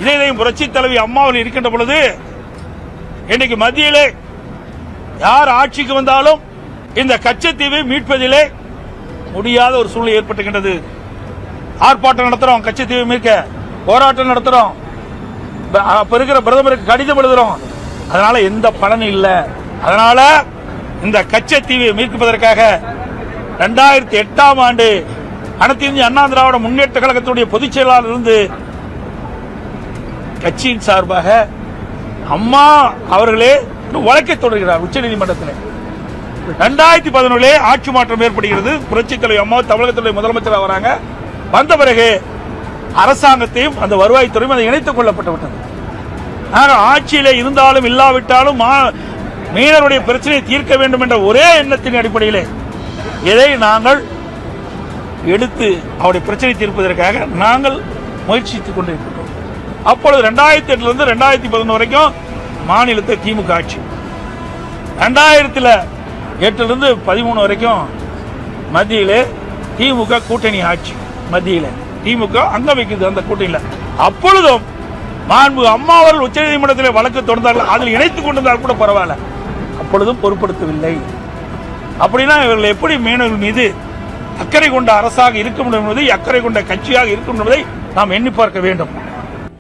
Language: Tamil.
இதையும் புரட்சி தலைவி அம்மாவில் இருக்கின்ற பொழுது இன்னைக்கு மத்தியிலே யார் ஆட்சிக்கு வந்தாலும் இந்த கச்சத்தீவை மீட்பதிலே முடியாத ஒரு சூழ்நிலை ஏற்பட்டுகின்றது. ஆர்ப்பாட்டம் நடத்துறோம், கச்சத்தீவை மீட்க போராட்டம் நடத்துறோம், இருக்கிற பிரதமருக்கு கடிதம் எழுதுறோம், அதனால எந்த பலனும் இல்லை. அதனால இந்த கச்சத்தீவை மீட்பதற்காக 2008ஆம் ஆண்டு அனைத்து இந்திய அண்ணா திராவிட முன்னேற்ற கழகத்துடைய பொதுச் செயலாளர் இருந்து கட்சியின் சார்பாக அம்மா அவர்களே வழக்கை தொடர்கிறார் உச்சநீதிமன்றத்தில். 2011 ஆட்சி மாற்றம் ஏற்படுகிறது. புரட்சி தலைவர் அம்மா தமிழகத்துடைய முதலமைச்சராக வராங்க. வந்த பிறகு அரசாங்கத்தையும் அந்த வருவாய்த்துறையும் அதை இணைத்துக் கொள்ளப்பட்டு விட்டது. ஆட்சியில் இருந்தாலும் இல்லாவிட்டாலும் மீனவருடைய பிரச்சனையை தீர்க்க வேண்டும் என்ற ஒரே எண்ணத்தின் அடிப்படையிலே இதை நாங்கள் எடுத்து அவருடைய பிரச்சனை தீர்ப்பதற்காக நாங்கள் முயற்சித்துக் கொண்டிருக்கிறோம். அப்பொழுது 2008 2011 வரைக்கும் மாநிலத்தை திமுக ஆட்சி, 2008 13 வரைக்கும் மத்தியிலே திமுக கூட்டணி ஆட்சி. மத்தியில திமுக அங்க வைக்குது அந்த கூட்டணியில். அப்பொழுதும் மாண்பு அம்மா அவர்கள் உச்சநீதிமன்றத்தில் வழக்கு தொடர்ந்தார்கள், அதில் இணைத்துக் கொண்டிருந்தால் கூட பரவாயில்ல, அப்பொழுதும் பொருட்படுத்தவில்லை. அப்படின்னா இவர்கள் எப்படி மீனவர்கள் மீது அக்கறை கொண்ட அரசாக இருக்க முடியும் என்பதை, அக்கறை கொண்ட கட்சியாக இருக்கும் என்பதை நாம் எண்ணி பார்க்க வேண்டும்.